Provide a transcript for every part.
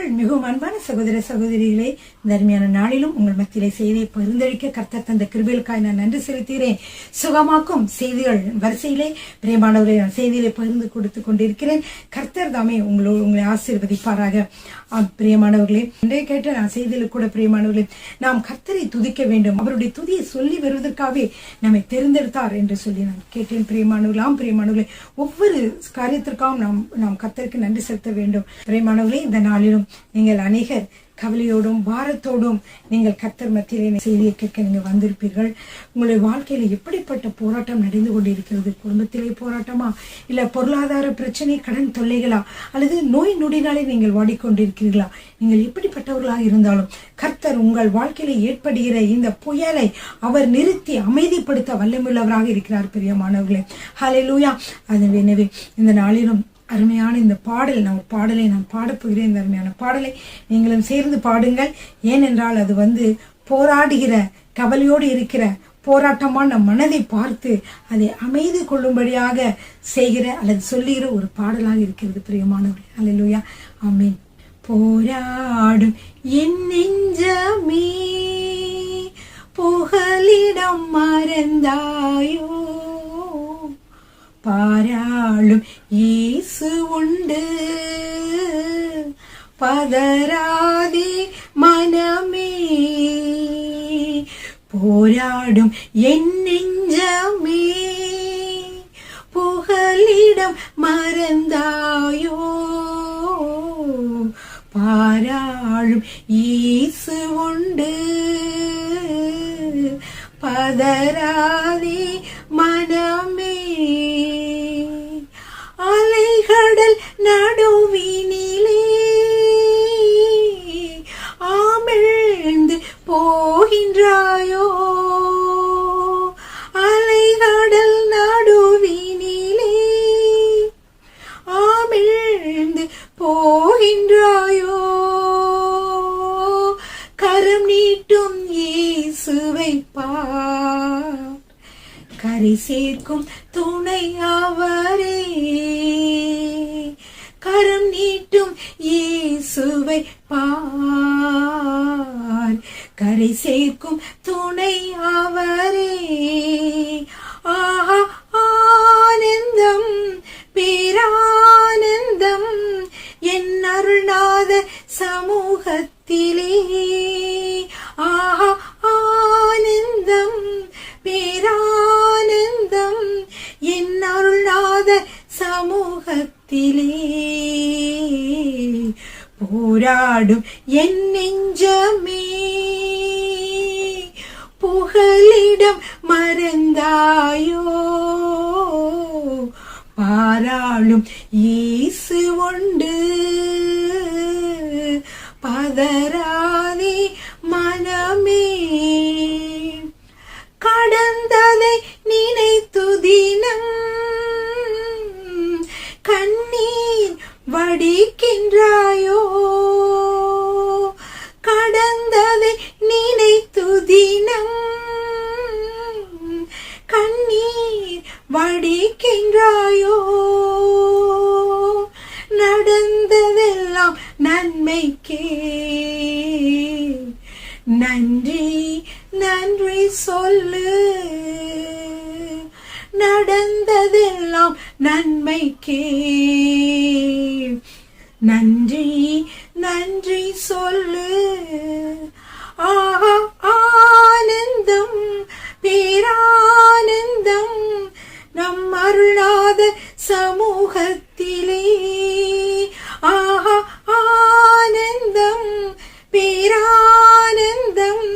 கிறிஸ்துவுக்குள் மிகவும் அன்பான சகோதர சகோதரிகளே, தர்மியான நாளிலும் உங்கள் மத்தியிலே செய்தியை பகிர்ந்தளிக்க கர்த்தர் தந்த கிருபைகளுக்காய் நான் நன்றி செலுத்துகிறேன். சுகமாக்கும் செய்திகள் வரிசையிலே பிரியமானவர்களை நான் செய்தியிலே பகிர்ந்து கொடுத்து கொண்டிருக்கிறேன். கர்த்தர் தாமே உங்களை ஆசீர்வதிப்பாராக. பிரியமானவர்களே, இன்றைய கேட்ட நான் செய்தியில கூட பிரியமானவர்களே, நாம் கர்த்தரை துதிக்க வேண்டும், அவருடைய துதியை சொல்லி வருவதற்காகவே நம்மை தெரிந்தெடுத்தார் என்று சொல்லி நான் கேட்டேன். பிரியமானவர்களாம் பிரியமானவர்களே, ஒவ்வொரு காரியத்திற்காகவும் நாம் கர்த்தருக்கு நன்றி செலுத்த வேண்டும். பிரியமானவர்களே, இந்த நாளிலும் நீங்கள் அநேகர் கவலையோடும் பாரத்தோடும் நீங்கள் கர்த்தர் மத்தியிலே செய்தியை கேட்க நீங்க வந்திருப்பீர்கள். உங்களுடைய வாழ்க்கையில எப்படிப்பட்ட போராட்டம் நடந்து கொண்டிருக்கிறது? குடும்பத்திலே போராட்டமா, இல்ல பொருளாதார பிரச்சனை, கடன் தொல்லைகளா, அல்லது நோய் நொடினாலே நீங்கள் வாடிக்கொண்டிருக்கிறீர்களா? நீங்கள் எப்படிப்பட்டவர்களாக இருந்தாலும் கர்த்தர் உங்கள் வாழ்க்கையில ஏற்படுகிற இந்த புயலை அவர் நிறுத்தி அமைதிப்படுத்த வல்லமுள்ளவராக இருக்கிறார். பிரியமானவர்களே, ஹல்லேலூயா. எனவே இந்த நாளிலும் அருமையான இந்த பாடலை நான் பாடப்போகிறேன். இந்த அருமையான பாடலை நீங்களும் சேர்ந்து பாடுங்கள். ஏனென்றால் அது போராடுகிற, கவலையோடு இருக்கிற போராட்டமான நம் மனதை பார்த்து அதை அமைதி கொள்ளும்படியாக செய்கிற அல்லது சொல்லுகிற ஒரு பாடலாக இருக்கிறது. பிரியமானவர்களே, அல்லேலூயா, ஆமென். போராடும் என் நெஞ்சமே, புகலிடம் மறந்தாயோ, பாராளும் இயேசு உண்டு, பதராதே மனமே. போராடும் என் நெஞ்சமே, புகலிடம் மறந்தாயோ, பாராளும் இயேசு உண்டு, பதராதே மனமே. அலைகடல் நடுவினிலே ஆமிழ்ந்து போகின்றாயோ, அலைகடல் நடுவினிலே ஆமிழ்ந்து போகின்றாயோ, கரம் நீட்டும் இயேசுவை பார், கரை சேர்க்கும் துணை அவரே. கரம் நீட்டும் இயேசுவை பார், கரை சேர்க்கும் துணை அவரே. ஆஹா, ஆனந்தம் பேரானந்தம் என் அருள்நாத சமூகத்திலே. ஆஹா, ஆனந்தம் பேரானந்தம் என் அருள்நாத சமூகத்திலே. போராடும் என் நெஞ்சமே, புகலிடம் மறந்தாயோ, பாராளும் இயேசு உண்டு, பதராதே மனமே. கடந்ததை நினைத்து தினம் கண்ணீர் வடிக்கின்றாயோ, கடந்ததை நினைத்து தினம் கண்ணீர் வடிக்கின்றாயோ, நடந்ததெல்லாம் நன்மைக்கே, நன்றி நன்றி சொல்லு, நடந்ததெல்லாம் நன்மைக்கே, நன்றி நன்றி சொல்லு. ஆஹா, ஆனந்தம் பேரானந்தம் நம் அருள்நாத சமூகத்திலே. ஆஹா, ஆனந்தம் பேரானந்தம்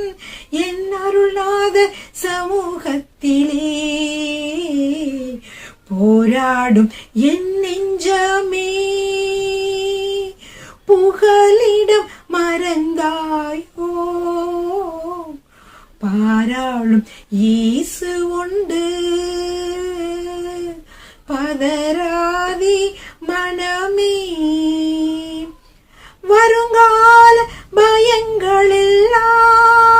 என் அருள்நாத சமூகத்திலே. போராடும் என் நெஞ்சமே, புகலிடம் மறந்தாயோ, பாராளும் இயேசு உண்டு, பதராதே மனமே. வருங்கால பயங்கள் எல்லாம்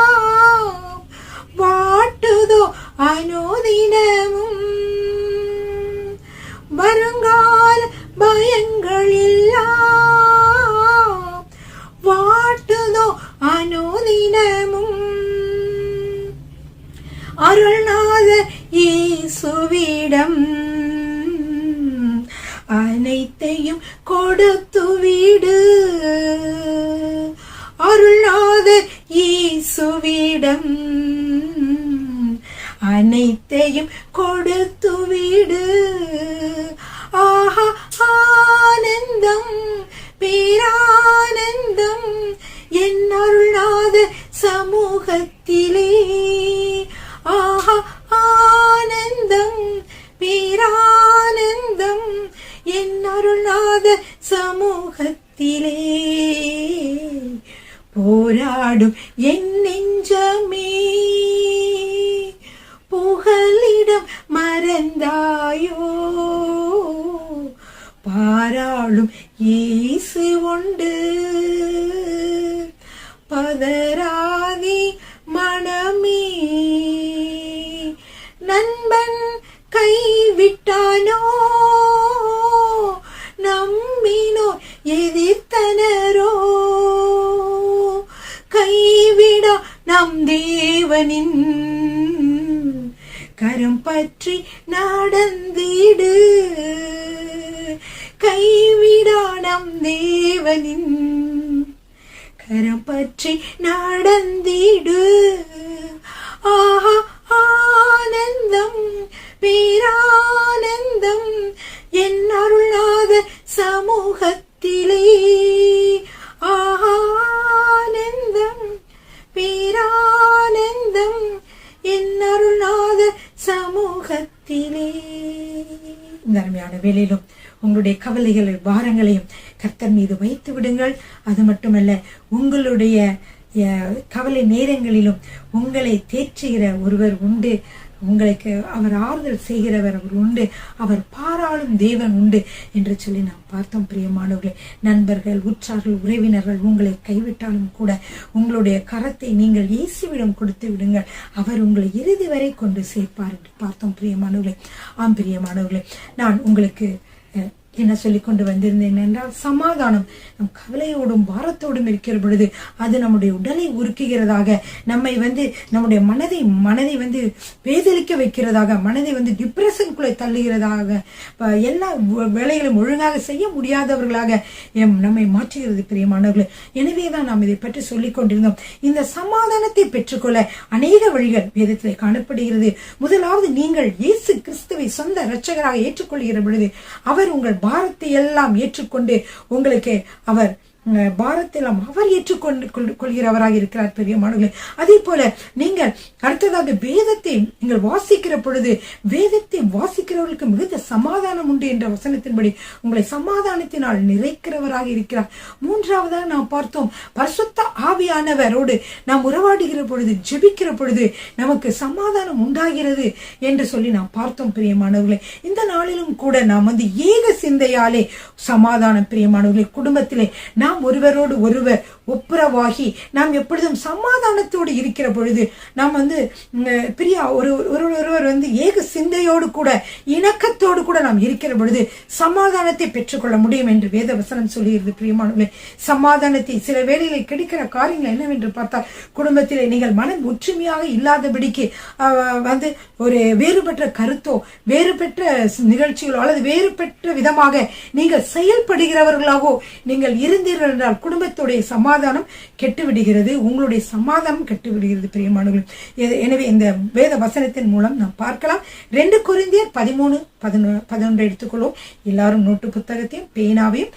வாட்டுதோ அனுதினமும், வருங்கால பயங்கள் எல்லாம் இயேசுவிடம் அனைத்தையும் கொடுத்துவிடு. அருள்நாதர் இயேசுவிடம் அனைத்தையும் கொடுத்துவிடு. ஆஹா ஆனந்தம் பேரானந்தம் என் அருள்நாதர் சமூகத்திலே. ஆஹா ஆனந்தம் பேரானந்தம் என் அருள்நாதர் சமூகத்திலே. போராடும் என் நெஞ்சமே புகலிடம் மறந்தாயோ. பாராளும் இயேசு உண்டு பதராதி மனமே. நண்பன் கைவிட்டானோ நம்பினோ எதிர்த்தனரோ. கைவிடா நம் தேவனின் கரம் பற்றி நடந்திடு. கைவிடா நம் தேவனின் கரம் பற்றி நடந்திடு. ஆஹா ஆனந்தம் பேரானந்தம் என் அருள்நாதர் சமூகத்திலே. ஆஹா ஆனந்தம் பேரானந்தம் என் அருள்நாதர் சமூகத்திலே. இந்த அருமையான வேளையிலும் உங்களுடைய கவலைகளை பாரங்களையும் கர்த்தர் மீது வைத்து விடுங்கள். அது மட்டுமல்ல, உங்களுடைய கவலை நேரங்களிலும் உங்களை தேற்றுகிற ஒருவர் உண்டு. உங்களுக்கு அவர் ஆறுதல் செய்கிறவர் அவர் உண்டு. அவர் பாராளும் தேவன் உண்டு என்று சொல்லி நாம் பார்த்தோம். பிரியமானவர்களே, நண்பர்கள், உற்றார்கள், உறவினர்கள் உங்களை கைவிட்டாலும் கூட உங்களுடைய கரத்தை நீங்கள் இயேசுவிடம் கொடுத்து விடுங்கள். அவர் உங்களை இறுதி வரை கொண்டு சேர்ப்பார் என்று பார்த்தோம். பிரியமானவர்களே, ஆம் பிரியமானவர்களே, நான் உங்களுக்கு என்ன சொல்லிக் கொண்டு வந்திருந்தேன் என்றால், சமாதானம் நம் கவலையோடும் பாரத்தோடும் இருக்கிற பொழுது அது நம்முடைய உடலை உருக்குகிறதாக, நம்மை நம்முடைய மனதை வேதளிக்க வைக்கிறதாக, மனதை டிப்ரெஷனுக்குள்ளே தள்ளுகிறதாக, எல்லா வேலைகளும் ஒழுங்காக செய்ய முடியாதவர்களாக நம்மை மாற்றுகிறது. பிரியமானவர்களே, எனவேதான் நாம் இதை பற்றி சொல்லிக் கொண்டிருந்தோம். இந்த சமாதானத்தை பெற்றுக்கொள்ள அநேக வழிகள் வேதத்திலே காணப்படுகிறது. முதலாவது, நீங்கள் இயேசு கிறிஸ்துவை சொந்த இரட்சகராக ஏற்றுக்கொள்கிற பொழுது அவர் உங்கள் பாரத்தை எல்லாம் ஏற்றுக்கொண்டு உங்களுக்கு அவர் பாரத்தெல்லாம் அவர் ஏற்றுக்கொள்கிறவராக இருக்கிறார். பெரியமானவர்களே, அதே போல நீங்கள் அடுத்ததாக வேதத்தை நீங்கள் வாசிக்கிற பொழுது வேதத்தை வாசிக்கிறவர்களுக்கு மிகுந்த சமாதானம் உண்டு என்ற வசனத்தின்படி உங்களை சமாதானத்தினால் நிறைக்கிறவராக இருக்கிறார். மூன்றாவதாக நாம் பார்த்தோம், பரிசுத்த ஆவியானவரோடு நாம் உறவாடுகிற பொழுது ஜெபிக்கிற பொழுது நமக்கு சமாதானம் உண்டாகிறது என்று சொல்லி நாம் பார்த்தோம். பிரியமானவர்களே, இந்த நாளிலும் கூட நாம் ஏக சிந்தையாலே சமாதானம், பிரியமானவர்களே, குடும்பத்திலே நாம் ஒருவரோடு ஒருவர் ஒப்புரவாகி நாம் எப்பொழுதும் சமாதானத்தோடு இருக்கிற பொழுது நாம் பிரியா ஒருவர் ஏக சிந்தையோடு கூட இணக்கத்தோடு கூட நாம் இருக்கிற பொழுது சமாதானத்தை பெற்றுக்கொள்ள முடியும் என்று வேத வசனம் சொல்லுகிறது. பிரியமானவர்களே, சமாதானத்தை சில வேளைகளில் கிடைக்கிற காரியங்கள் என்னவென்று பார்த்தால், குடும்பத்திலே நீங்கள் மனம் ஒற்றுமையாக இல்லாதபடிக்கு ஒரு வேறுபட்ட கருத்தோ வேறுபட்ட நிகழ்ச்சிகளோ அல்லது வேறுபட்ட விதமாக நீங்கள் செயல்படுகிறவர்களாகவோ நீங்கள் இருந்தீர்கள் என்றால் குடும்பத்துடைய சமாதானம் கெட்டுவிடுகிறது, உங்களுடைய சமாதானம் கெட்டுவிடுகிறது. பிரியமானவர்களே, எனவே இந்த வேத வசனத்தின் மூலம் நாம் பார்க்கலாம். 2 கொரிந்தியர் 13:11 எடுத்துக்கொள்வோம். எல்லாரும் நோட்டு புத்தகத்தையும் பேனாவையும்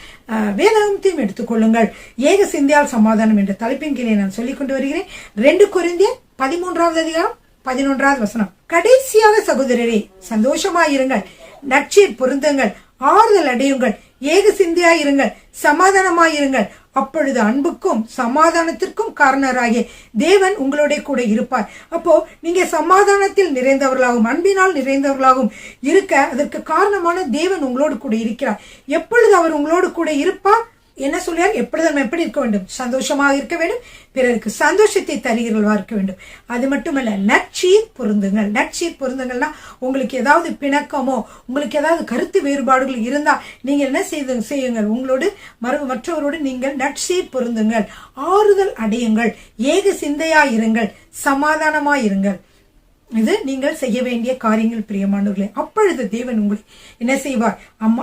வேதாகமத்தையும் எடுத்துக்கொள்ளுங்கள். ஏக சிந்தையால் சமாதானம் என்ற தலைப்பின் கீழே நான் சொல்லிக் கொண்டு வருகிறேன். 2 கொரிந்தியர் 13வது அதிகாரம் 11வது வசனம். கடைசியாக சகோதரரே, சந்தோஷமாயிருங்கள், நற்செய்தி பொருந்துங்கள், ஆறுதல் அடையுங்கள், ஏக சிந்தையாயிருங்கள், சமாதானமாயிருங்கள். அப்பொழுது அன்புக்கும் சமாதானத்திற்கும் காரணராகிய தேவன் உங்களோட கூட இருப்பார். அப்போ நீங்க சமாதானத்தில் நிறைந்தவர்களாகவும் அன்பினால் நிறைந்தவர்களாகவும் இருக்க அதற்கு காரணமான தேவன் உங்களோடு கூட இருக்கிறார். எப்பொழுது அவர் உங்களோடு கூட இருப்பார்? என்ன சொல்றார்? எப்பொழுது நம்ம எப்படி இருக்க வேண்டும்? சந்தோஷமாக இருக்க வேண்டும், பிறருக்கு சந்தோஷத்தை தருகிறவர்களா இருக்க வேண்டும். அது மட்டுமல்ல, நற்செய்தி பொருந்துங்கள். நற்செய்தி பொருந்துங்கள்னா, உங்களுக்கு ஏதாவது பிணக்கமோ உங்களுக்கு ஏதாவது கருத்து வேறுபாடுகள் இருந்தா நீங்க என்ன செய்யுங்கள், உங்களோடு மற்றவரோடு நீங்கள் நற்செய்தி பொருந்துங்கள், ஆறுதல் அடையுங்கள், ஏக சிந்தையாயிருங்கள், சமாதானமாயிருங்கள். இது நீங்கள் செய்ய வேண்டிய காரியங்கள் பிரியமானவர்களே. அப்பொழுது தேவன் உங்களை என்ன செய்வார்?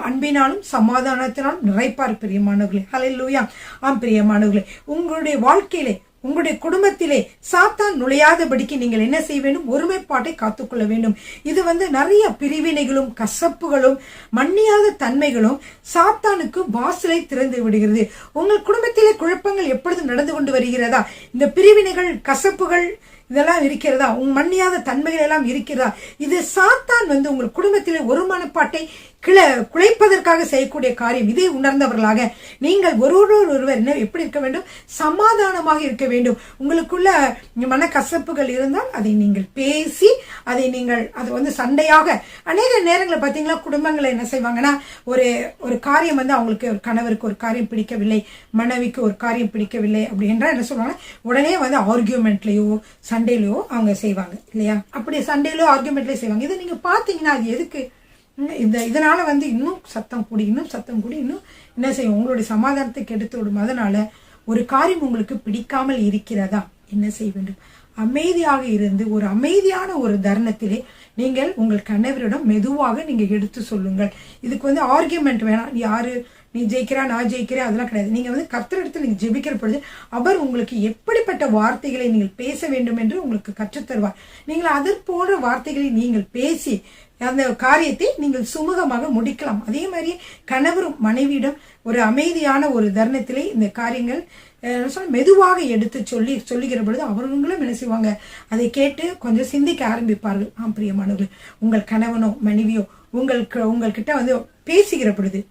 அன்பினாலும் சமாதானத்தினாலும் நிறைப்பார் பிரியமானவர்களே. ஹல்லேலூயா. ஆம் பிரியமானவர்களே, உங்களுடைய வாழ்க்கையிலே உங்களுடைய குடும்பத்திலே சாத்தான் நுழையாதபடிக்கு நீங்கள் என்ன செய்ய வேண்டும்? ஒருமைப்பாட்டை காத்துக்கொள்ள வேண்டும். இது நிறைய பிரிவினைகளும் கசப்புகளும் மன்னியாத தன்மைகளும் சாத்தானுக்கு வாசலை திறந்து விடுகிறது. உங்கள் குடும்பத்திலே குழப்பங்கள் எப்பொழுது நடந்து கொண்டு வருகிறதா? இந்த பிரிவினைகள் கசப்புகள் இதெல்லாம் இருக்கிறதா? உங்க மன்னியாத தன்மைகள் எல்லாம் இருக்கிறதா? இது சாத்தான் உங்கள் குடும்பத்திலே ஒரு மனப்பாட்டை குலைப்பதற்காக செய்யக்கூடிய காரியம். இதை உணர்ந்தவர்களாக நீங்கள் ஒருவர் என்ன எப்படி இருக்க வேண்டும்? சமாதானமாக இருக்க வேண்டும். உங்களுக்குள்ள மன கசப்புகள் இருந்தால் அதை நீங்கள் பேசி அதை நீங்கள் அது சண்டையாக அநேக நேரங்களை பார்த்தீங்களா, குடும்பங்களை என்ன செய்வாங்கன்னா, ஒரு காரியம் அவங்களுக்கு ஒரு கணவருக்கு ஒரு காரியம் பிடிக்கவில்லை, மனைவிக்கு ஒரு காரியம் பிடிக்கவில்லை அப்படி என்றால் என்ன சொல்லுவாங்க? உடனே ஆர்கியூமெண்ட்லயோ சண்டையிலயோ அவங்க செய்வாங்க இல்லையா? அப்படி சண்டையிலோ ஆர்கியூமெண்ட்லயோ செய்வாங்க. இதை நீங்க பாத்தீங்கன்னா அது எதுக்கு? இதனால இன்னும் சத்தம் கூடி இன்னும் என்ன செய்யும்? உங்களுடைய சமாதானத்தை கெடுத்து விடும். அதனால ஒரு காரியம் உங்களுக்கு பிடிக்காமல் இருக்கிறதா? என்ன செய்ய வேண்டும்? அமைதியாக இருந்து ஒரு அமைதியான ஒரு தருணத்திலே நீங்கள் உங்கள் கணவரிடம் மெதுவாக நீங்க எடுத்து சொல்லுங்கள். இதுக்கு ஆர்கியூமெண்ட் வேணாம். யாரு நீ ஜெயிக்கிறா நான் ஜெயிக்கிறேன் அதெல்லாம் கிடையாது. நீங்க கர்த்தரிடத்தில் நீங்க ஜெபிக்கிற பொழுது அவர் உங்களுக்கு எப்படிப்பட்ட வார்த்தைகளை நீங்கள் பேச வேண்டும் என்று உங்களுக்கு கற்றுத்தருவார். நீங்கள் அதற்போன்ற வார்த்தைகளை நீங்கள் பேசி அந்த காரியத்தை நீங்கள் சுமூகமாக முடிக்கலாம். அதே மாதிரி கணவரும் மனைவியிடம் ஒரு அமைதியான ஒரு தருணத்திலே இந்த காரியங்கள் மெதுவாக எடுத்து சொல்லுகிற பொழுது அவர்களும் என்ன செய்வாங்க? அதை கேட்டு கொஞ்சம் சிந்திக்க ஆரம்பிப்பார்கள். பிரியமானவர்கள், உங்கள் கணவனோ மனைவியோ உங்கள்கிட்ட பேசுகிற பொழுது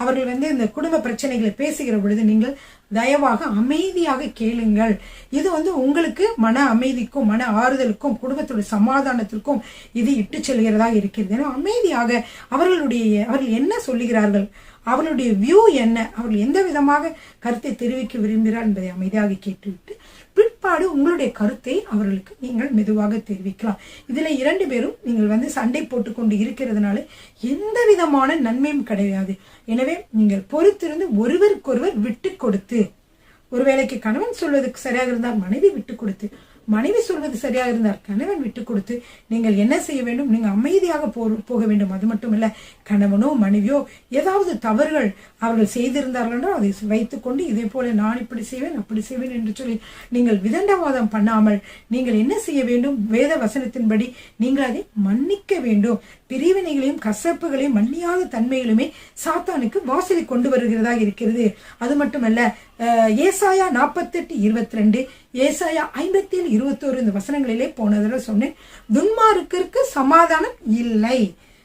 அவர்கள் இந்த குடும்ப பிரச்சனைகளை பேசுகிற பொழுது நீங்கள் தயவாக அமைதியாக கேளுங்கள். இது உங்களுக்கு மன அமைதிக்கும் மன ஆறுதலுக்கும் குடும்பத்துடைய சமாதானத்திற்கும் இது இட்டு செல்கிறதா இருக்கிறது. ஏன்னா அமைதியாக அவர்கள் என்ன சொல்லுகிறார்கள், அவர்களுடைய வியூ என்ன, அவர்கள் எந்த விதமாக கருத்தை தெரிவிக்க விரும்புகிறார் என்பதை அமைதியாக கேட்டுவிட்டு பிற்பாடு உங்களுடைய கருத்தை அவர்களுக்கு நீங்கள் மெதுவாக தெரிவிக்கலாம். இதுல 2 பேரும் நீங்கள் சண்டை போட்டுக்கொண்டு இருக்கிறதுனால எந்த விதமான நன்மையும் கிடையாது. எனவே நீங்கள் பொறுத்திருந்து ஒருவருக்கொருவர் விட்டு கொடுத்து, ஒருவேளைக்கு கணவன் சொல்வதற்கு சரியாக இருந்தால் மனைவி விட்டு கொடுத்து, மனைவி சொல்வது சரியாக இருந்தார் கணவன் விட்டு கொடுத்து நீங்கள் என்ன செய்ய வேண்டும்? நீங்க அமைதியாக போக வேண்டும். அது மட்டும் இல்ல, கணவனோ மனைவியோ ஏதாவது தவறுகள் அவர்கள் செய்திருந்தார்கள் என்றால் அதை வைத்துக்கொண்டு இதே போல நான் இப்படி செய்வேன் அப்படி செய்வேன் என்று சொல்லி நீங்கள் விதண்டவாதம் பண்ணாமல் நீங்கள் என்ன செய்ய வேண்டும்? வேத வசனத்தின்படி நீங்கள் அதை மன்னிக்க வேண்டும். பிரிவினைகளையும் கசப்புகளையும் மன்னியாத தன்மைகளுமே சாத்தானுக்கு வாசலை கொண்டு வருகிறதா இருக்கிறது. அது மட்டுமல்ல, ஏசாயா 48:22, ஏசாயா 57:21 இந்த வசனங்களிலே போனதில் சொன்னேன், துன்மார்க்கருக்கு சமாதானம் இல்லை,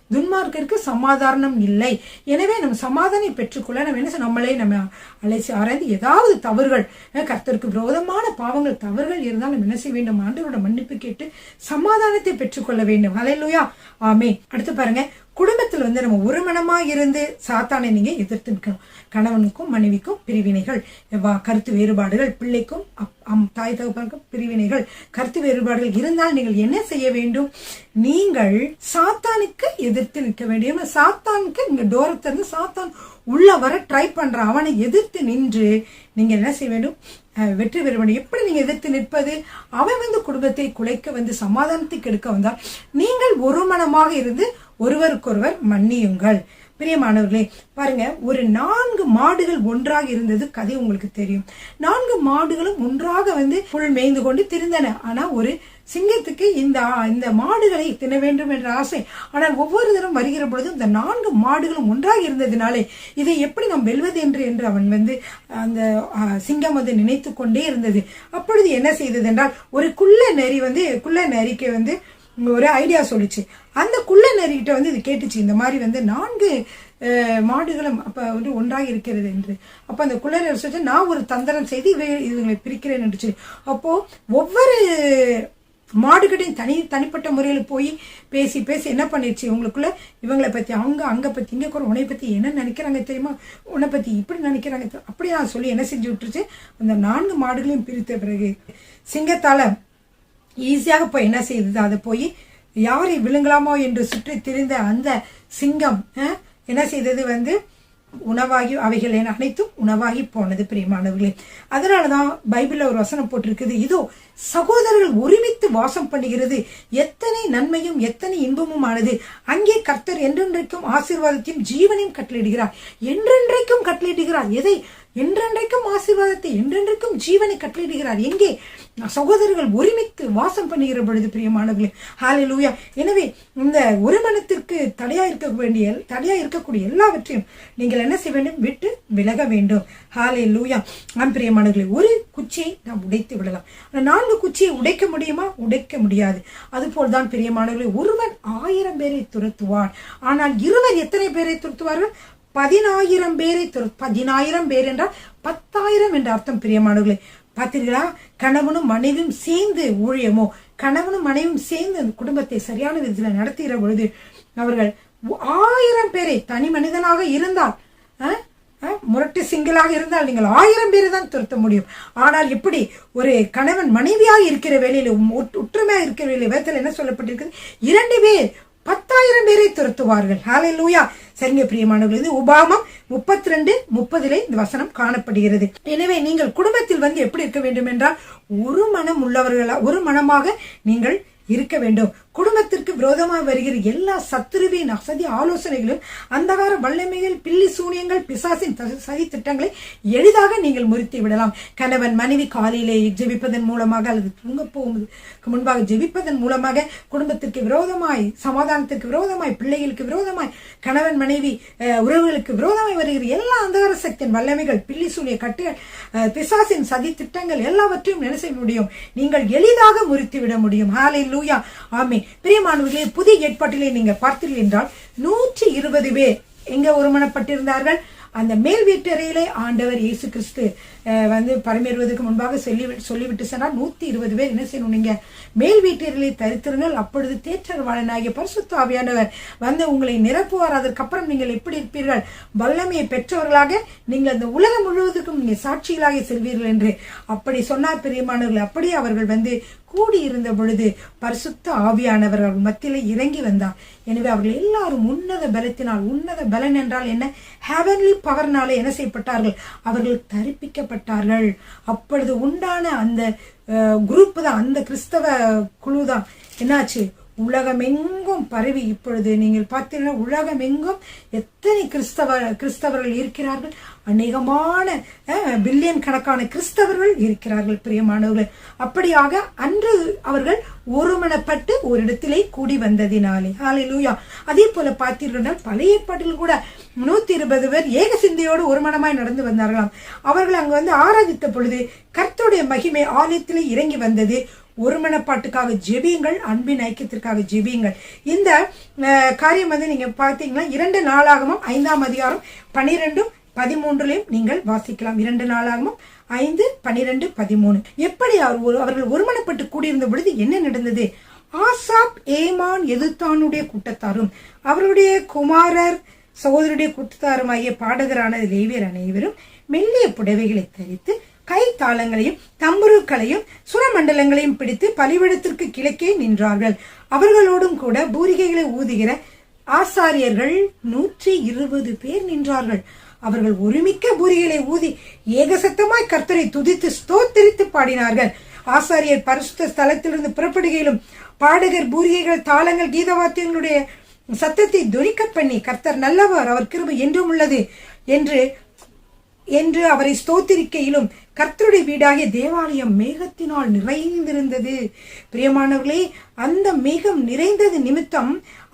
துன்மார்க்கருக்கு சமாதானம் இல்லை. எனவே நம்ம சமாதானம் பெற்றுக்கொள்ள நம்ம நம்மளே அழைச்சி ஆராய்ந்து ஏதாவது தவறுகள் கர்த்தருக்கு விரோதமான பாவங்கள் தவறுகள் இருந்தால் நம்ம என்ன செய்ய வேண்டும்? ஆண்டவரோட மன்னிப்பு கேட்டு சமாதானத்தை பெற்றுக்கொள்ள வேண்டும். ஹல்லேலூயா. ஆமென். அடுத்து பாருங்க, குடும்பத்தில் நம்ம ஒரு மனமா இருந்து சாத்தானை நீங்க எதிர்த்து நிற்கணும். கணவனுக்கும் மனைவிக்கும் பிரிவினைகள், கருத்து வேறுபாடுகள், பிள்ளைக்கும் தாய் தகப்பனுக்கும் பிரிவினைகள், கருத்து வேறுபாடுகள் இருந்தால் நீங்கள் என்ன செய்ய வேண்டும்? நீங்கள் சாத்தானுக்கு எதிர்த்து நிற்க வேண்டும். சாத்தானுக்கு நீங்க டோரத்தை இருந்து சாத்தான் உள்ள வர ட்ரை பண்ற அவனை எதிர்த்து நின்று நீங்க என்ன செய்ய வேண்டும்? வெற்றி பெற வேண்டும். எப்படி நீங்க எதிர்த்து நிற்பது? அவன் குடும்பத்தை குலைக்க சமாதானத்தை கெடுக்க வந்தால் நீங்கள் ஒரு மனமாக இருந்து ஒருவருக்கொருவர் மன்னியுங்கள். பிரியமானவர்களே, பாருங்க, ஒரு 4 மாடுகள் ஒன்றாக இருந்தது கதை உங்களுக்கு தெரியும். 4 மாடுகளும் ஒன்றாக புல் மேய்ந்து கொண்டு திரிந்தன. ஆனா ஒரு சிங்கத்துக்கு இந்த மாடுகளை தின வேண்டும் என்ற ஆசை. ஆனால் ஒவ்வொரு தரம் வருகிற பொழுது இந்த 4 மாடுகளும் ஒன்றாக இருந்ததினாலே இதை எப்படி நாம் வெல்வது என்று அவன் அந்த சிங்கம் நினைத்து கொண்டே இருந்தது. அப்பொழுது என்ன செய்தது என்றால், ஒரு குள்ள நரிக்கு ஒரு ஐடியா சொல்லிச்சு. அந்த குள்ள நரிகிட்ட இது கேட்டுச்சு, இந்த மாதிரி 4 மாடுகளும் அப்ப ஒன்றாக இருக்கிறது என்று. அப்ப அந்த குள்ள நரி சொல்லிச்சு, நான் ஒரு தந்திரம் செய்து இவங்களை பிரிக்கிறேன் என்று சொல்லி. அப்போ ஒவ்வொரு மாடுகிட்டையும் தனிப்பட்ட முறையில் போய் பேசி என்ன பண்ணிருச்சு, உங்களுக்குள்ள இவங்களை பத்தி அங்க பத்தி இங்க கூட உன்னை பத்தி என்ன நினைக்கிறாங்க தெரியுமா, உன்னை பத்தி இப்படி நினைக்கிறாங்க அப்படியா சொல்லி என்ன செஞ்சு விட்டுருச்சு. அந்த 4 மாடுகளையும் பிரித்த பிறகு சிங்கத்தால ஈஸியாக போய் என்ன செய்தது, அதை போய் யாரை விழுங்கலாமோ என்று சுற்றி திரிந்த அந்த சிங்கம் என்ன செய்தது, உணவாகி அவைகள் அனைத்தும் உணவாகி போனது பிரியமானவர்களே. அதனாலதான் பைபிள்ல ஒரு வசனம் போட்டிருக்குது, இதோ சகோதரர்கள் ஒருமித்து வாசம் பண்ணுகிறது எத்தனை நன்மையும் எத்தனை இன்பமும் ஆனது. அங்கே கர்த்தர் என்றென்றைக்கும் ஆசீர்வாதத்தையும் ஜீவனையும் கட்டளையிடுகிறார். என்றென்றைக்கும் கட்டளையிடுகிறார். எதை? என்றென்றைக்கும் ஆசீர்வாதத்தை, என்றென்றைக்கும் ஜீவனை கட்டளையிடுகிறார். எங்கே? சகோதரர்கள் ஒருமித்து வாசம் பண்ணுகிற பொழுது பிரியமானவர்களே. ஹல்லேலூயா. எனவே இந்த ஒருமனத்திற்கு தடையா இருக்கக்கூடிய எல்லாவற்றையும் நீங்கள் என்ன செய்ய வேண்டும்? விட்டு விலக வேண்டும். ஹல்லேலூயா. பிரியமானவர்களே, ஒரு குச்சியை நாம் உடைத்து விடலாம். 4 குச்சியை உடைக்க முடியுமா? உடைக்க முடியாது. அதுபோல்தான் பிரியமானவர்களே, ஒருவன் 1000 பேரை துரத்துவான், ஆனால் இருவர் எத்தனை பேரை துரத்துவார்கள்? 10,000 பேரை 10,000 பேர் என்றால் 10,000 என்ற அர்த்தம் பிரியமானவர்களே. பார்த்தீர்களா? கணவனும் மனைவியும் சேர்ந்து ஊழியமோ, கணவனும் மனைவியும் சேர்ந்து அந்த குடும்பத்தை சரியான விதத்தில் நடத்துகிற பொழுது அவர்கள் 1000 பேரை, தனி மனிதனாக இருந்தால், முரட்டு சிங்களாக இருந்தால் நீங்கள் 1000 பேரை தான் துரத்த முடியும். ஆனால் எப்படி ஒரு கணவன் மனைவியாக இருக்கிற வேலையில, ஒற்றுமையாக இருக்கிற வேலையில வேதத்தில் என்ன சொல்லப்பட்டிருக்கிறது? 2 பேர் 10,000 பேரை துரத்துவார்கள். ஹல்லேலூயா. சரிங்க பிரியமானவர்களே, இது உபாகமம் 32:30 இந்த வசனம் காணப்படுகிறது. எனவே நீங்கள் குடும்பத்தில் எப்படி இருக்க வேண்டும் என்றால், ஒரு மனம் உள்ளவர்களா, ஒரு மனமாக நீங்கள் இருக்க வேண்டும். குடும்பத்திற்கு விரோதமாக வருகிற எல்லா சத்துருவின் அசதி ஆலோசனைகளும், அந்தகார வல்லமைகள், பில்லி சூனியங்கள், பிசாசின் சதி திட்டங்களை எளிதாக நீங்கள் முறித்து விடலாம். கணவன் மனைவி காலையிலே ஜெபிப்பதன் மூலமாக அல்லது தூங்க போவதற்கு முன்பாக ஜெபிப்பதன் மூலமாக குடும்பத்திற்கு விரோதமாய், சமாதானத்திற்கு விரோதமாய், பிள்ளைகளுக்கு விரோதமாய், கணவன் மனைவி உறவுகளுக்கு விரோதமாய் வருகிற எல்லா அந்தகார சக்தியின் வல்லமைகள், பில்லி சூனிய கட்டுகள், பிசாசின் சதி திட்டங்கள் எல்லாவற்றையும் என்ன செய்ய முடியும்? நீங்கள் எளிதாக முறித்து விட முடியும். ஹல்லேலூயா. ஆமென். பிரியமானவர்களே, புதிய ஏற்பாட்டிலே நீங்க பார்த்தீர்கள் என்றால் 120 பேர் எங்க ஒருமனப்பட்டிருந்தார்கள்? அந்த மேல் வீட்டறையிலே ஆண்டவர் இயேசு கிறிஸ்து பரமேறுவதற்கு முன்பாக சொல்லிவிட்டு சொன்னார், 120 பேர் என்ன செய்யணும்? நீங்க மேல் வீட்டறையிலே தரித்திருங்கள், அப்பொழுது தேற்றரவாளனாகிய பரிசுத்த ஆவியானவர் உங்களை நிரப்புவார். அதற்கப்புறம் நீங்கள் எப்படி இருப்பீர்கள்? வல்லமையை பெற்றவர்களாக நீங்கள் அந்த உலகம் முழுவதற்கும் நீங்க சாட்சிகளாக செல்வீர்கள் என்று அப்படி சொன்னார் பிரியமானவர்கள். அப்படியே அவர்கள் கூடியிருந்த பொழுது பரிசுத்த ஆவியானவர் அவர்கள் மத்தியிலே இறங்கி வந்தார். எனவே அவர்கள் எல்லாரும் உன்னத பலத்தினால், உன்னத பலன் என்றால் என்ன? ஹெவன்லி பவர்னாலே என்ன செய்யப்பட்டார்கள்? அவர்கள் தரிப்பிக்கப்பட்டார்கள். அப்பொழுது உண்டான அந்த குரூப் தான், அந்த கிறிஸ்தவ குழு தான் என்னாச்சு? உலகமெங்கும் பரவி இப்பொழுது நீங்கள் பார்த்தீங்கன்னா உலகமெங்கும் எத்தனை கிறிஸ்தவர்கள் இருக்கிறார்கள்? அநேகமான பில்லியன் கணக்கான கிறிஸ்தவர்கள் இருக்கிறார்கள் பிரியமானவர்கள். அப்படியாக அன்று அவர்கள் ஒருமனப்பட்டு ஒரு இடத்திலே கூடி வந்ததினாலே. ஹல்லேலூயா. அதே போல பார்த்தீர்கள், பழைய ஏற்பாட்டில் கூட 120 பேர் ஏக சிந்தையோடு ஒருமனமாய் நடந்து வந்தார்களாம். அவர்கள் அங்கு ஆராதித்த பொழுது கர்த்தருடைய மகிமை ஆலயத்திலே இறங்கி வந்தது. ஒருமனப்பாட்டுக்காக ஜெபியுங்கள், அன்பின் ஐக்கியத்திற்காக ஜெபியுங்கள். இந்த காரியம் நீங்க பார்த்தீங்கன்னா 2 நாளாகமம் 5ஆம் அதிகாரம் 12-13 நீங்கள் வாசிக்கலாம். 2 நாளாகமம் 5, 12, 13. எப்படி அவர்கள் ஒருமனப்பட்டு கூடியிருந்த பொழுது என்ன நடந்தது? ஆசாப், ஏமான், எதுத்தானுடைய கூட்டத்தாரும் அவருடைய குமாரர் சகோதரருடைய கூட்டத்தாருமாகிய பாடகரான லேவியர் அனைவரும் மெல்லிய புடவைகளை தரித்து கை தாளங்களையும் தம்புருக்களையும் சுரமண்டலங்களையும் பிடித்து பலிபீடத்திற்கு கிழக்கே நின்றார்கள். அவர்களோடும் கூட பூரிகைகளை ஊதுகிற ஆசாரியர்கள் 120 பேர் நின்றார்கள். அவர்கள் ஒருமிக்க பூரிகளை ஊதி ஏகசத்தமாய் கர்த்தரை துதித்து ஸ்தோத்திரித்து பாடினார்கள். ஆசாரியர் பரிசுத்த ஸ்தலத்திலிருந்து புறப்படுகையிலும் பாடகர் பூரிகைகள், தாளங்கள், கீதவாத்தியங்களுடைய சத்தத்தை துரிக்க பண்ணி கர்த்தர் நல்லவர், அவர் கிருபை என்றும் உள்ளது என்று அவரை ஸ்தோத்திரிக்கையிலும் கர்த்தருடைய வீடாகிய தேவாலயம் மேகத்தினால் நிறைந்திருந்தது. பிரியமானவர்களே, அந்த மேகம் நிறைந்தது நிமித்தம்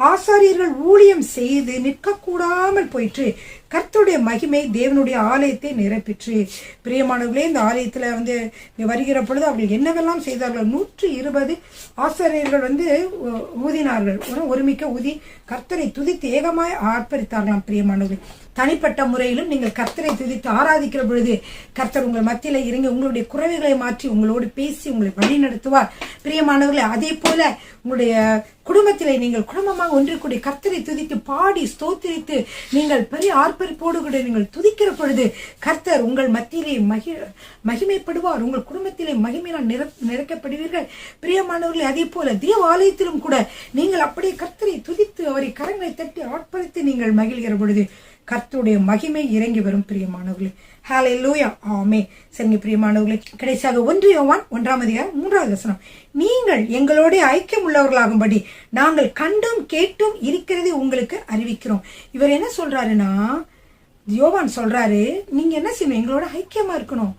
ஆசாரியர்கள் ஊழியம் செய்து நிற்கக்கூடாமல் போயிற்று. கர்த்தருடைய மகிமை தேவனுடைய ஆலயத்தை நிரப்பிற்று. பிரியமானவர்களே, இந்த ஆலயத்துல வருகிற பொழுது அவர்கள் என்னவெல்லாம் செய்தார்கள்? 120 ஆசாரியர்கள் ஊதினார்கள். ஒருமிக்க ஊதி கர்த்தரை துதித்து ஏகமாய் ஆர்ப்பரித்தார்களாம். பிரியமானவர்களே, தனிப்பட்ட முறையிலும் நீங்கள் கர்த்தரை துதித்து ஆராதிக்கிற பொழுது கர்த்தர் உங்கள் மத்தியில இறங்கி உங்களுடைய குறைவுகளை மாற்றி உங்களோடு பேசி உங்களை வழி நடத்துவார். பிரியமானவர்களே, அதே போல உங்களுடைய குடும்பத்திலே நீங்கள் குடும்பமாக ஒன்று கூடி கர்த்தரை துதித்து பாடி ஸ்தோத்திரித்து நீங்கள் பெரிய ஆர்ப்பரிப்போடு கூட நீங்கள் துதிக்கிற பொழுது கர்த்தர் உங்கள் மத்தியிலே மகிமைப்படுவார். உங்கள் குடும்பத்திலே மகிமையால் நிறைக்கப்படுவீர்கள். பிரியமானவர்களே, அதே போல தேவ ஆலயத்திலும் கூட நீங்கள் அப்படியே கர்த்தரை துதித்து அவரை கரங்களை தட்டி ஆர்ப்பரித்து நீங்கள் மகிழ்கிற பொழுது கர்த்தருடைய மகிமை இறங்கி வரும் பிரியமானவர்களே. ஹல்லேலூயா, ஆமென். சரிங்க பிரியமானவர்களே, கடைசியாக 1 யோவான் 1:3 நீங்கள் எங்களோட ஐக்கியம் உள்ளவர்களாகும்படி நாங்கள் கண்டும் கேட்டும் இருக்கிறதை உங்களுக்கு அறிவிக்கிறோம். இவர் என்ன சொல்றாருன்னா, யோவான் சொல்றாரு, நீங்க என்ன செய்யணும், எங்களோட ஐக்கியமா இருக்கணும்.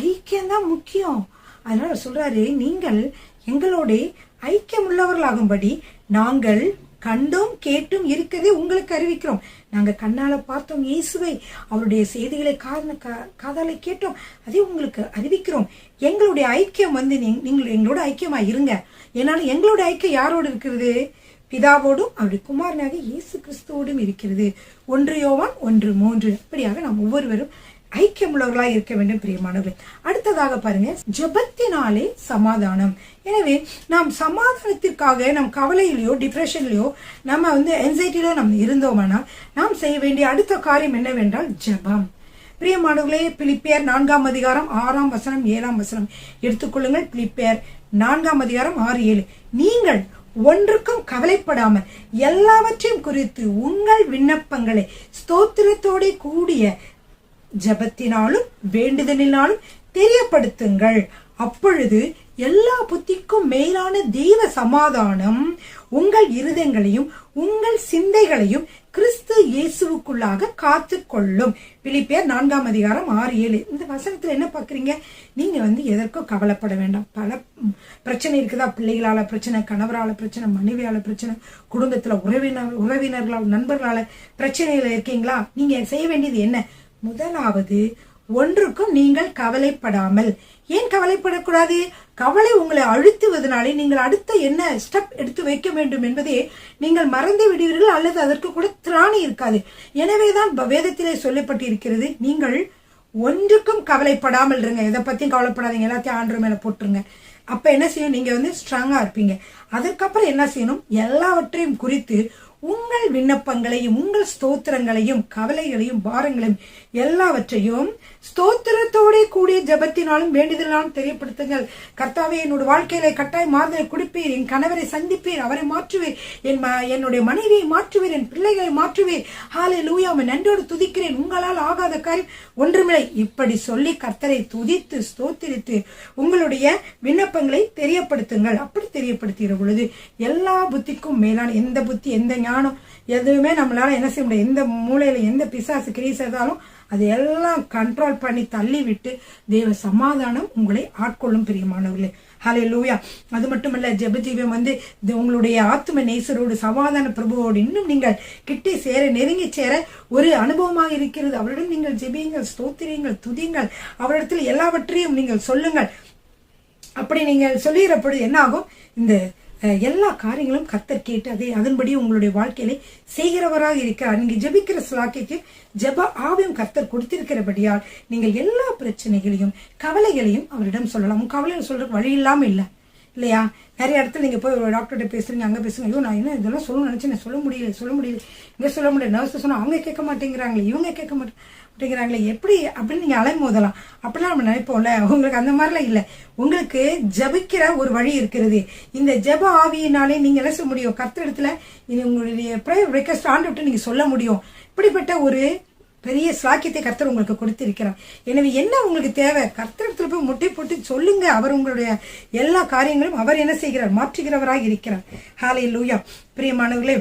ஐக்கியம் தான் முக்கியம். அதனால சொல்றாரு, நீங்கள் எங்களோட ஐக்கியம் உள்ளவர்களாகும்படி நாங்கள் கண்டும் கேட்டும் இருக்கிறதே உங்களுக்கு அறிவிக்கிறோம். நாங்க கண்ணால பார்த்தோம் இயேசுவை, அவருடைய செய்திகளை காதால கேட்டோம், அதே உங்களுக்கு அறிவிக்கிறோம். எங்களுடைய ஐக்கியம் நீங்கள் எங்களோட ஐக்கியமா இருங்க. ஏன்னாலும் எங்களோட ஐக்கியம் யாரோடு இருக்கிறது? பிதாவோடும் அவருடைய குமாரனாக இயேசு கிறிஸ்துவோடும் இருக்கிறது. 1 யோவான் 1:3. அப்படியாக நாம் ஒவ்வொருவரும் ஐக்கியம் உள்ளவர்களாக இருக்க வேண்டும் பிரியமானவர்களே. அடுத்ததாக பாருங்க, ஜெபத்தினாலே சமாதானம். எனவே நாம் சமாதானத்திற்காக நம் கவலையிலையோ டிப்ரெஷன்லயோ நம்ம என்சைட்டிலோ நம்ம இருந்தோமானால் நாம் செய்ய வேண்டிய அடுத்த காரியம் என்னவென்றால் ஜெபம். பிரியமானவர்களே, பிலிப்பியர் 4:6-7 எடுத்துக்கொள்ளுங்கள். பிலிப்பியர் 4:6-7. நீங்கள் ஒன்றுக்கும் கவலைப்படாமல் எல்லாவற்றையும் குறித்து உங்கள் விண்ணப்பங்களை ஸ்தோத்திரத்தோட கூடிய ஜபத்தினாலும் வேண்டுதலினாலும் தெரியப்படுத்துங்கள். அப்பொழுது எல்லா புத்திக்கும் மேலான தெய்வ சமாதானம் உங்கள் இருதயங்களையும் உங்கள் சிந்தைகளையும் கிறிஸ்து இயேசுவுக்குள்ளாக காத்து கொள்ளும். பிலிப்பியர் 4:6-7. இந்த வசனத்துல என்ன பாக்குறீங்க? நீங்க எதற்கும் கவலைப்பட வேண்டாம். பல பிரச்சனை இருக்குதா? பிள்ளைகளால பிரச்சனை, கணவரால பிரச்சனை, மனைவியால பிரச்சனை, குடும்பத்துல உறவினர்களால் நண்பர்களால பிரச்சனையில இருக்கீங்களா? நீங்க செய்ய வேண்டியது என்ன? முதலாவது, ஒன்றுக்கும் நீங்கள் கவலைப்படாமல். ஏன் கவலைப்படக்கூடாது? கவலை உங்களை அழுத்துவதனாலே நீங்கள் அடுத்த என்ன ஸ்டெப் எடுத்து வைக்க வேண்டும் என்பதை நீங்கள் மறந்து விடுவீர்கள், அல்லது அதற்கு கூட திராணி இருக்காது. எனவேதான் வேதத்திலே சொல்லப்பட்டிருக்கிறது, நீங்கள் ஒன்றுக்கும் கவலைப்படாமல் இருங்க. எதை பத்தியும் கவலைப்படாதீங்க, எல்லாத்தையும் ஆண்டவர் மேல போட்டுருங்க. அப்ப என்ன செய்யும்? நீங்க ஸ்ட்ராங்கா இருப்பீங்க. அதற்கப்புறம் என்ன செய்யணும்? எல்லாவற்றையும் குறித்து உங்கள் விண்ணப்பங்களையும் உங்கள் ஸ்தோத்திரங்களையும் கவலைகளையும் பாரங்களையும் எல்லாவற்றையும் ஸ்தோத்திரத்தோட கூடிய ஜபத்தினாலும் வேண்டுதலாலும் தெரியப்படுத்துங்கள். கர்த்தாவே, என்னோட வாழ்க்கையில கட்டாய மாறுதலை கொடுப்பீர், என் கணவரை சந்திப்பீர், அவரை மாற்றுவீர், என்னுடைய மனைவியை மாற்றுவீர், என் பிள்ளைகளை மாற்றுவீர். ஹல்லேலூயா, நன்றியோடு துதிக்கிறேன், உங்களால் ஆகாத காரியம் ஒன்றுமில்லை. இப்படி சொல்லி கர்த்தரை துதித்து ஸ்தோத்திரித்து உங்களுடைய விண்ணப்பங்களை தெரியப்படுத்துங்கள். அப்படி தெரியப்படுத்துகிற பொழுது எல்லா புத்திக்கும் மேலான எந்த புத்தி, எந்த ஞானம், எதுவுமே நம்மளால என்ன செய்ய முடியாது. எந்த மூலையில எந்த பிசாசு கிரியை செய்தாலும் அது எல்லாம் கண்ட்ரோல் பண்ணி தள்ளி விட்டு தேவ சமாதானம் உங்களை ஆட்கொள்ளும் பிரியமானவர்களே. ஹல்லேலூயா. அது மட்டுமல்ல, ஜெபஜீவம் உங்களுடைய ஆத்தும நேசரோடு சமாதான பிரபுவோடு இன்னும் நீங்கள் கிட்டே சேர, நெருங்கி சேர ஒரு அனுபவமாக இருக்கிறது. அவரிடம் நீங்கள் ஜெபியுங்கள், ஸ்தோத்திரியுங்கள், துதியுங்கள், அவரிடத்தில் எல்லாவற்றையும் நீங்கள் சொல்லுங்கள். அப்படி நீங்கள் சொல்லுகிற பொழுது என்ன ஆகும்? இந்த எல்லா காரியங்களும் கர்த்தர் கேட்டு அதன்படி உங்களுடைய வாழ்க்கையில செய்கிறவராக இருக்கிறார். நீங்க ஜெபிக்கிற ஸ்லாக்கியத்தை ஜெப ஆவியும் கர்த்தர் கொடுத்திருக்கிறபடியால் நீங்கள் எல்லா பிரச்சனைகளையும் கவலைகளையும் அவரிடம் சொல்லலாம். கவலையை சொல்றதுக்கு வழி இல்லாம இல்லையா? நிறைய இடத்துல நீங்க போய் ஒரு டாக்டர்கிட்ட பேசுறீங்க, அங்க பேசுங்க, ஐயோ நான் என்ன இதெல்லாம் சொல்லணும்னு நினைச்சேன், சொல்ல முடியல இங்க சொல்ல முடியல, நர்ஸ் சொன்னா அவங்க கேட்க மாட்டேங்கிறாங்களே, இவங்க கேட்க மாட்டேங்கிறாங்களே, எப்படி அப்படின்னு நீங்க அலைமோதலாம். அப்படிலாம் நம்ம நினைப்போம்ல. உங்களுக்கு அந்த மாதிரிலாம் இல்லை. உங்களுக்கு ஜபிக்கிற ஒரு வழி இருக்கிறது. இந்த ஜப ஆவியினாலே நீங்க என்ன செய்ய முடியும்? கர்த்தரிடத்துல உங்களுடைய ப்ரேயர் ரிக்வெஸ்ட் ஆண்டவர்கிட்ட நீங்க சொல்ல முடியும். இப்படிப்பட்ட ஒரு பெரிய ஸ்லாக்கியத்தை கர்த்தர் உங்களுக்கு கொடுத்திருக்கிறார். எனவே என்ன உங்களுக்கு தேவை? கர்த்தரிடத்துல போய் முட்டை போட்டு சொல்லுங்க. அவர் உங்களுடைய எல்லா காரியங்களும் அவர் என்ன செய்கிறார்? மாற்றுகிறவராக இருக்கிறார். ஹல்லேலூயா. பிரியமானவர்களே,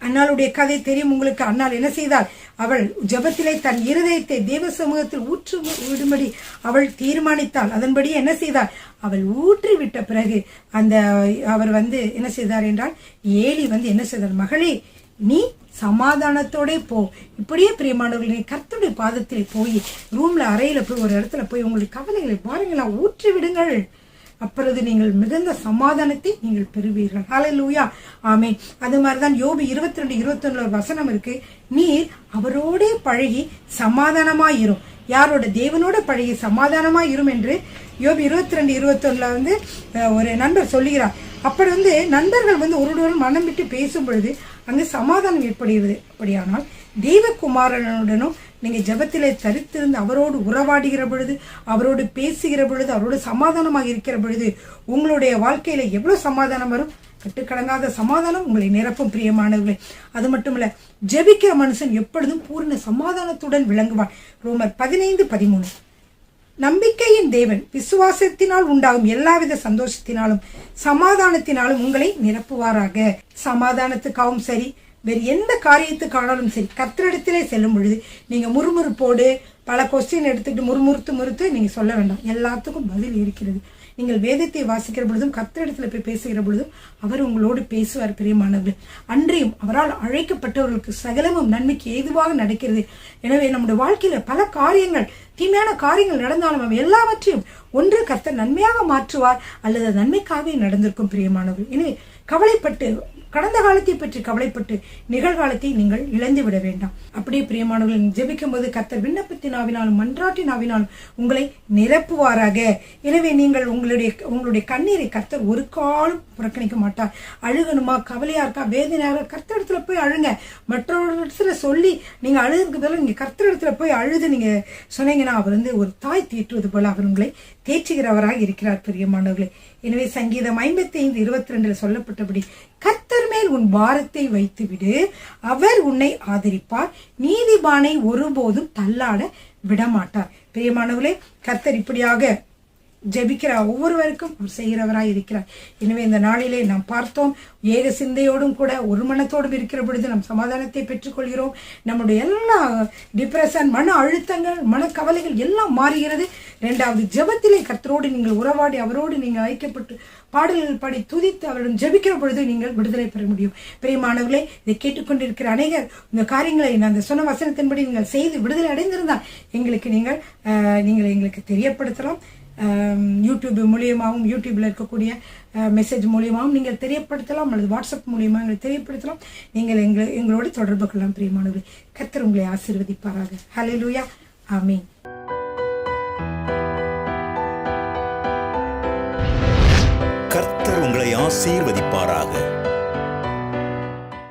அன்னாளுடைய கதை தெரியும் உங்களுக்கு. அன்னாள் என்ன செய்தாள்? அவள் ஜெபத்திலே தன் இருதயத்தை தேவ சமூகத்தில் ஊற்று விடும்படி அவள் தீர்மானித்தாள். அதன்படி என்ன செய்தாள்? அவள் ஊற்றி விட்ட பிறகு அவர் என்ன செய்தார் என்றால், ஏலி என்ன செய்தார்? மகளே, நீ சமாதானத்தோட போ. இப்படியே பிரியமானவர்களே, கர்த்தருடைய பாதத்திலே போய் ரூம்ல அறையில போய் ஒரு இடத்துல போய் உங்களுடைய கவலைகளை பாருங்களா ஊற்றி விடுங்கள். அப்பொழுது நீங்கள் மிகுந்த சமாதானத்தை நீங்கள் பெறுவீர்கள். ஹல்லேலூயா, ஆமென். அது மாதிரிதான் யோபு 22:21 ஒரு வசனம் இருக்கு. நீர் அவரோட பழகி சமாதானமாயிரும். யாரோட? தேவனோட பழகி சமாதானமாயிரும் என்று யோபு 22:21 ஒரு நண்பர் சொல்லுகிறார். அப்படி நண்பர்கள் ஒருவருடன் மனம் விட்டு பேசும் பொழுது அங்கு சமாதானம் ஏற்படுகிறது. அப்படியானால் தெய்வகுமாரனுடனும் நீங்க ஜெபத்திலே தரித்திருந்து அவரோடு உறவாடுகிற பொழுது, அவரோடு பேசுகிற பொழுது, அவரோடு சமாதானமாக இருக்கிற பொழுது உங்களுடைய வாழ்க்கையில எவ்வளவு சமாதானம் வரும்? கட்டுக்கடங்காத சமாதானம் உங்களை நிரப்பும் பிரியமானவர்களே. அது மட்டுமல்ல, ஜெபிக்கிற மனுஷன் எப்பொழுதும் பூர்ண சமாதானத்துடன் விளங்குவான். ரோமர் 15:13. நம்பிக்கையின் தேவன் விசுவாசத்தினால் உண்டாகும் எல்லாவித சந்தோஷத்தினாலும் சமாதானத்தினாலும் உங்களை நிரப்புவாராக. சமாதானத்துக்காகவும் சரி, வேறு எந்த காரியத்துக்கானாலும் சரி, கர்த்தரிடத்திலே செல்லும் பொழுது நீங்க முறுமுறுப்போடு பல கொஸ்டின் எடுத்துக்கிட்டு முறுமுறுத்து நீங்க சொல்ல வேண்டாம். எல்லாத்துக்கும் பதில் இருக்கிறது. நீங்கள் வேதத்தை வாசிக்கிற பொழுதும் கர்த்தரிடத்துல போய் பேசுகிற பொழுதும் அவர் உங்களோடு பேசுவார் பிரியமானவர்கள். அன்றையும் அவரால் அழைக்கப்பட்டவர்களுக்கு சகலமும் நன்மைக்கு ஏதுவாக நடக்கிறது. எனவே நம்முடைய வாழ்க்கையில பல காரியங்கள், தீமையான காரியங்கள் நடந்தாலும் அவை எல்லாவற்றையும் ஒன்று கர்த்தர் நன்மையாக மாற்றுவார், அல்லது நன்மைக்காகவே நடந்திருக்கும் பிரியமானவர்கள். எனவே கவலைப்பட்டு, கடந்த காலத்தை பற்றி கவலைப்பட்டு நிகழ்காலத்தை நீங்கள் இழந்து விட வேண்டாம். அப்படியே பிரியமானவர்கள், ஜெபிக்கும் போது கர்த்தர் விண்ணப்பத்தினாவினாலும் மன்றாட்டினாவினாலும் உங்களை நிரப்புவாராக. எனவே நீங்கள் உங்களுடைய கண்ணீரை கர்த்தர் ஒரு காலம் புறக்கணிக்க மாட்டார். அழுகணுமா, கவலையா இருக்கா, வேதனையா, கர்த்தரிடத்துல போய் அழுங்க. மற்றவர்களிடத்துல சொல்லி நீங்க அழுகிறதுக்கு பதிலாக நீங்க கர்த்தரிடத்துல போய் அழுது நீங்க சொன்னீங்கன்னா அவர் ஒரு தாய் தீட்டுவது போல அவர் உங்களை தேற்றுகிறவராக இருக்கிறார் பிரியமானவர்களே. எனவே சங்கீதம் 55:22 சொல்லப்பட்டபடி கர்த்தர் மேல் உன் பாரத்தை வைத்து விடு, அவர் உன்னை ஆதரிப்பார், நீதிமானை ஒருபோதும் தள்ளாட விடமாட்டார். பிரியமானவர்களே, கர்த்தர் இப்படியாக ஜெபிக்கிற ஒவ்வொருவருக்கும் அவர் செய்கிறவராய் இருக்கிறார். எனவே இந்த நாளிலே நாம் பார்த்தோம், ஏக சிந்தையோடும் கூட ஒரு மனத்தோடும் இருக்கிற பொழுது நம் சமாதானத்தை பெற்றுக்கொள்கிறோம். நம்முடைய எல்லா டிப்ரெஷன், மன அழுத்தங்கள், மனக்கவலைகள் எல்லாம் மாறுகிறது. இரண்டாவது, ஜெபத்திலே கர்த்தரோடு நீங்கள் உறவாடி அவரோடு நீங்கள் ஐக்கியப்பட்டு பாடல்கள் பாடி துதித்து அவரிடம் ஜெபிக்கிற பொழுது நீங்கள் விடுதலை பெற முடியும். பிரியமானவர்களே, இதை கேட்டுக்கொண்டிருக்கிற அநேகர் இந்த காரியங்களை நான் சொன்ன வசனத்தின்படி நீங்கள் செய்து விடுதலை அடைந்திருந்தால் நீங்கள் எங்களுக்கு தெரியப்படுத்தலாம். யூடியூப் மூலியமாகவும், யூடியூப்ல இருக்கக்கூடிய மெசேஜ் மூலியமாகவும் நீங்கள் தெரியப்படுத்தலாம், அல்லது வாட்ஸ்அப் மூலியமாக எங்களுக்கு தெரியப்படுத்தலாம். நீங்கள் எங்களோடு தொடர்பு கொள்ளலாம். பிரியமானவர்களே, கர்த்தர் உங்களை ஆசீர்வதிப்பாராக. ஹல்லேலூயா, ஆமென். கர்த்தர் உங்களை ஆசீர்வதிப்பாராக.